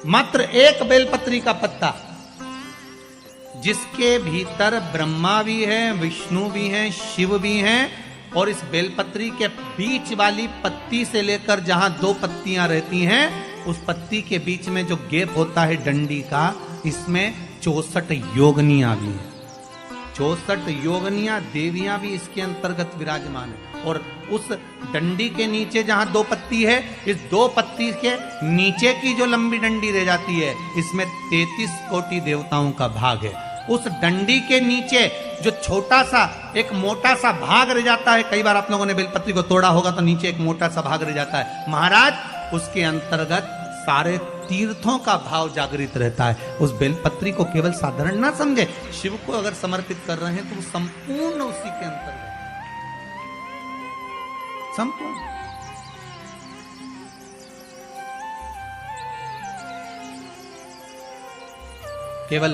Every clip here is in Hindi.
मात्र एक बेलपत्री का पत्ता, जिसके भीतर ब्रह्मा भी है, विष्णु भी हैं, शिव भी हैं, और इस बेलपत्री के बीच वाली पत्ती से लेकर जहां दो पत्तियां रहती हैं, उस पत्ती के बीच में जो गैप होता है डंडी का, इसमें 64 योगनियां भी हैं। 64 योगनियां देवियां भी इसके अंतर्गत विराजमान है। और उस डंडी के नीचे जहां दो पत्ती है, इस दो पत्ती के नीचे की जो लंबी डंडी रह जाती है, इसमें 33 कोटि देवताओं का भाग है। उस डंडी के नीचे जो छोटा सा एक मोटा सा भाग रह जाता है, कई बार आप लोगों ने बेलपत्री को तोड़ा होगा तो नीचे एक मोटा सा भाग रह जाता है, महाराज उसके अंतर्गत सारे तीर्थों का भाव जागृत रहता है। उस बेलपत्री को केवल साधारण ना समझे, शिव को अगर समर्पित कर रहे हैं तो वो संपूर्ण उसी के अंतर्गत, संपूर्ण। केवल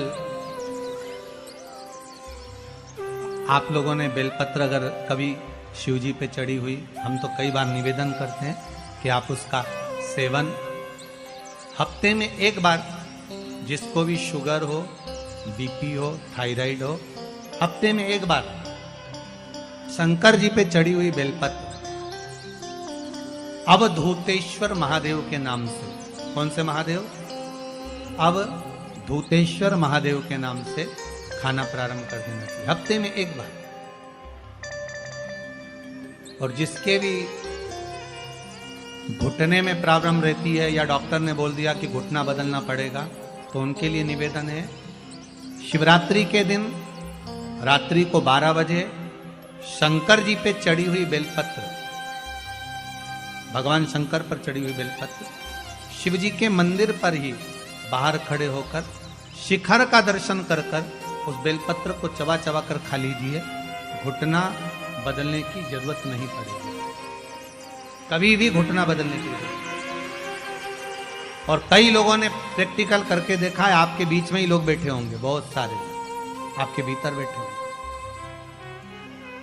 आप लोगों ने बेलपत्र अगर कभी शिव जी पे चढ़ी हुई, हम तो कई बार निवेदन करते हैं कि आप उसका सेवन हफ्ते में एक बार, जिसको भी शुगर हो, बीपी हो, थायराइड हो, हफ्ते में एक बार शंकर जी पे चढ़ी हुई बेलपत्र अवधूतेश्वर महादेव के नाम से, कौन से महादेव? अवधूतेश्वर महादेव के नाम से खाना प्रारंभ कर देना चाहिए, हफ्ते में एक बार। और जिसके भी घुटने में प्रॉब्लम रहती है या डॉक्टर ने बोल दिया कि घुटना बदलना पड़ेगा, तो उनके लिए निवेदन है, शिवरात्रि के दिन रात्रि को 12 बजे शंकर जी पे चढ़ी हुई बेलपत्र, भगवान शंकर पर चढ़ी हुई बेलपत्र, शिव जी के मंदिर पर ही बाहर खड़े होकर शिखर का दर्शन कर कर उस बेलपत्र को चबा चबा कर खा लीजिए। घुटना बदलने की जरूरत नहीं पड़ेगी, कभी भी घुटना बदलने की जरूरत। और कई लोगों ने प्रैक्टिकल करके देखा है, आपके बीच में ही लोग बैठे होंगे, बहुत सारे आपके भीतर बैठे होंगे।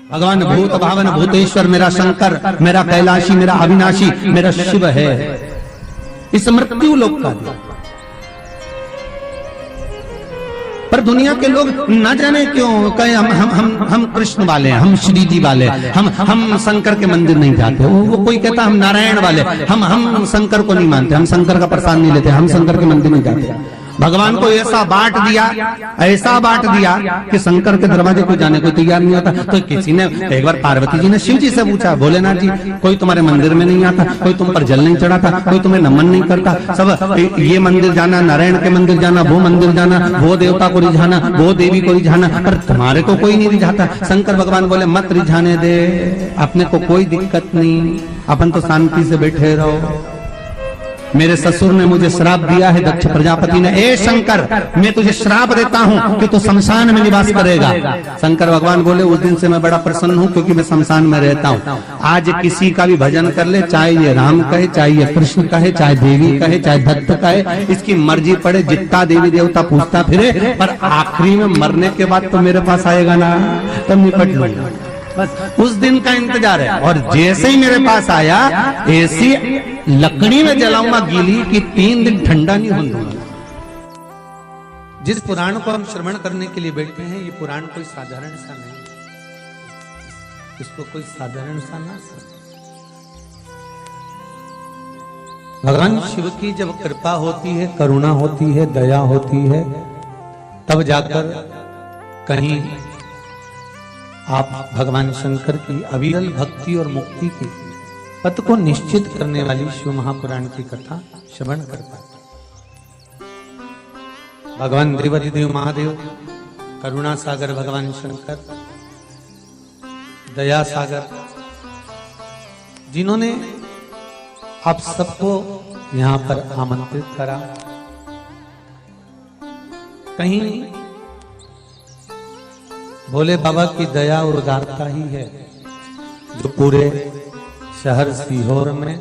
भगवान भूत भावन भूतेश्वर मेरा शंकर, मेरा कैलाशी, मेरा अविनाशी, मेरा शिव है, इस मृत्यु लोक का दिया। पर दुनिया के लोग न जाने क्यों कहे हम कृष्ण वाले हैं, हम श्री जी वाले, हम शंकर के मंदिर नहीं जाते। वो कोई कहता हम नारायण वाले, हम शंकर को नहीं मानते, हम शंकर का प्रसाद नहीं लेते, हम शंकर के मंदिर नहीं जाते। भगवान को ऐसा बांट दिया, ऐसा बांट दिया कि शंकर के दरवाजे को जाने को तैयार नहीं होता। तो किसी ने एक बार पार्वती जी ने शिव जी से पूछा, भोलेनाथ जी कोई तुम्हारे मंदिर में नहीं आता, कोई तुम पर जल नहीं चढ़ाता, कोई तुम्हें नमन नहीं करता, सब ये मंदिर जाना, नारायण के मंदिर जाना, वो मंदिर जाना, वो देवता को रिझाना, वो देवी को रिझाना, पर तुम्हारे को कोई नहीं रिझाता। शंकर भगवान बोले मत रिझाने दे, अपने को कोई दिक्कत नहीं, अपन तो शांति से बैठे रहो। मेरे ससुर ने मुझे श्राप दिया है, दक्ष प्रजापति ने, ए शंकर मैं तुझे श्राप देता हूं कि तू शमशान में निवास करेगा। शंकर भगवान बोले उस दिन से मैं बड़ा प्रसन्न हूं, क्योंकि मैं शमशान में रहता हूं। आज किसी का भी भजन कर ले, चाहे ये राम कहे, चाहे ये कृष्ण कहे, चाहे देवी कहे, चाहे दत्त कहे, इसकी मर्जी पड़े, जितना देवी देवता पूछता फिरे, पर आखिरी में मरने के बाद तो मेरे पास आएगा ना, तब निपट लूंगा। बस उस दिन का इंतजार है। और जैसे ही मेरे पास आया, ऐसी लकड़ी में जलाऊंगा गीली कि 3 दिन ठंडा नहीं होने दूंगा। जिस पुराण को हम श्रवण करने के लिए बैठे हैं, ये पुराण कोई साधारण सा नहीं, इसको कोई साधारण सा ना समझे। भगवान शिव की जब कृपा होती है, करुणा होती है, दया होती है, तब जाकर कहीं आप भगवान शंकर की अविरल भक्ति और मुक्ति की पथ को निश्चित करने वाली शिव महापुराण की कथा श्रवण कर पाते। भगवान त्रिवदी महादेव, करुणा सागर भगवान शंकर, दया सागर, जिन्होंने आप सबको यहां पर आमंत्रित करा, कहीं भोले बाबा की दया और उदारता ही है जो पूरे शहर सीहोर में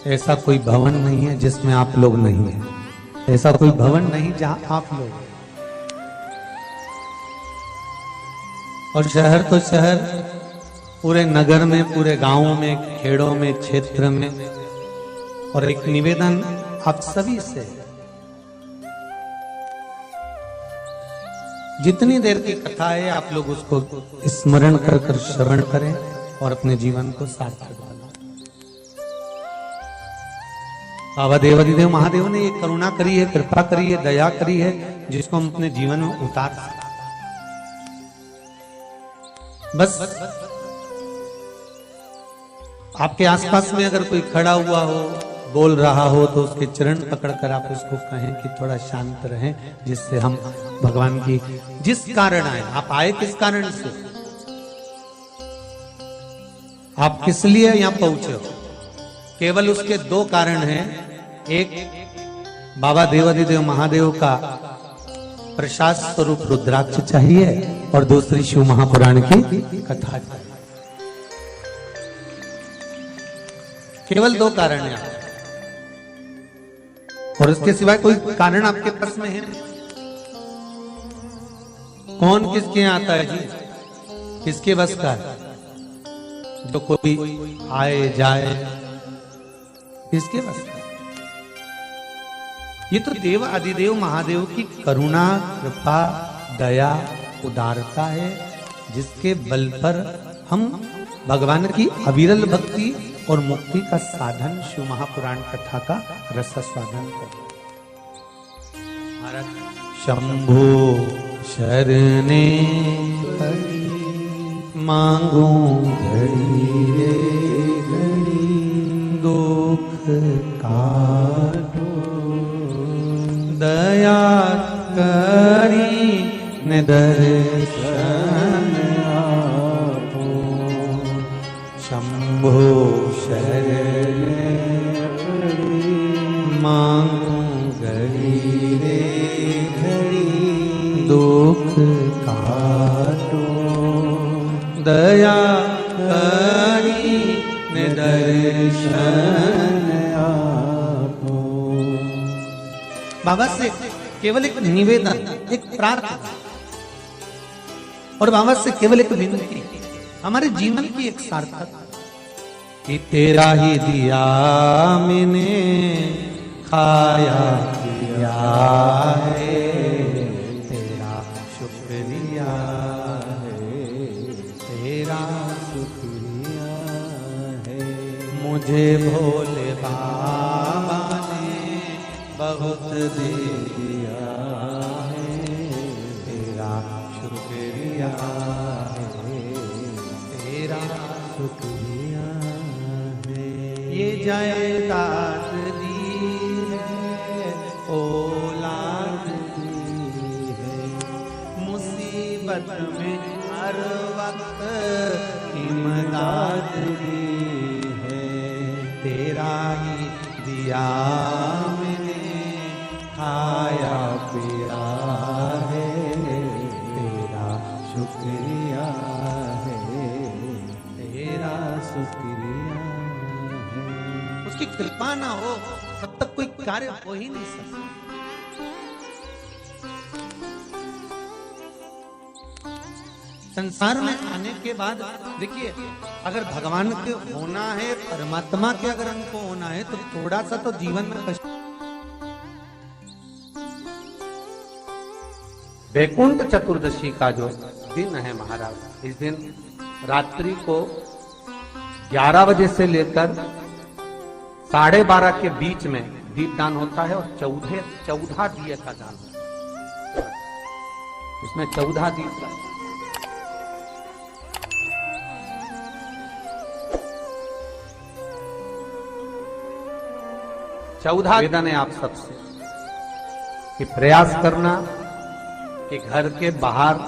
ऐसा कोई भवन नहीं है जिसमें आप लोग नहीं है, ऐसा कोई भवन नहीं जहां आप लोग। और शहर तो शहर, पूरे नगर में, पूरे गांवों में, खेड़ों में, क्षेत्र में। और एक निवेदन आप सभी से, जितनी देर की कथा है आप लोग उसको स्मरण कर कर श्रवण करें और अपने जीवन को सार्थक बनाएं। बाबा देवाधिदेव महादेव ने ये करुणा करी है, कृपा करी है, दया करी है, जिसको हम अपने जीवन में उतार सकते। बस आपके आसपास में अगर कोई खड़ा हुआ हो, बोल रहा हो, तो उसके चरण पकड़कर आप उसको कहें कि थोड़ा शांत रहें, जिससे हम भगवान की जिस कारण आए, आप आए किस कारण से, आप किस लिए यहां पहुंचे हो, केवल उसके दो कारण हैं। एक बाबा देवाधिदेव महादेव का प्रसाद स्वरूप रुद्राक्ष चाहिए और दूसरी शिव महापुराण की कथा चाहिए। केवल दो कारण हैं और उसके सिवाय कोई कारण आपके पास में है? कौन किसके यहाँ आता है जी? किसके बस का है? जो कोई आए जाए, किसके बस का? ये तो देव आदिदेव महादेव की करुणा, कृपा, दया, उदारता है, जिसके बल पर हम भगवान की अविरल भक्ति और मुक्ति का साधन शिव महापुराण कथा का रस स्वादन करते। शंभो शरणे मांगू घड़ी रे घड़ी, दुख काटो दया करी ने दर्शन आपो। शंभो शरणे मांगू घड़ी रे घड़ी, दुख काटो दया करी ने दर्शन आपो। बाबा से केवल एक निवेदन, एक प्रार्थना और बाबा से केवल एक विनती, हमारे जीवन की एक सार्थक कि तेरा ही दिया मैंने खाया पिया है, तेरा शुक्रिया है, तेरा शुक्रिया है। मुझे भोले बाबा ने बहुत दे दिया है, तेरा शुक्रिया है, तेरा शुक्रिया है। ये जायदाद दी है, औलाद दी है, मुसीबत में हर वक्त इमदाद दी है, तेरा ही दिया मैंने खाया पिया है, तेरा शुक्रिया है, तेरा शुक्रिया है। उसकी कृपा ना हो तब तक कोई कार्य हो ही नहीं सकता। संसार में आने के बाद देखिए, अगर भगवान के होना है, परमात्मा के अगर हमको होना है, तो थोड़ा सा तो जीवन में कष्ट। वैकुंठ चतुर्दशी का जो दिन है महाराज, इस दिन रात्रि को 11 बजे से लेकर 12:30 के बीच में दीपदान होता है और 14 दिए का दान होता है। इसमें 14 दीप 14 निवेदन है आप सबसे कि प्रयास करना कि घर के बाहर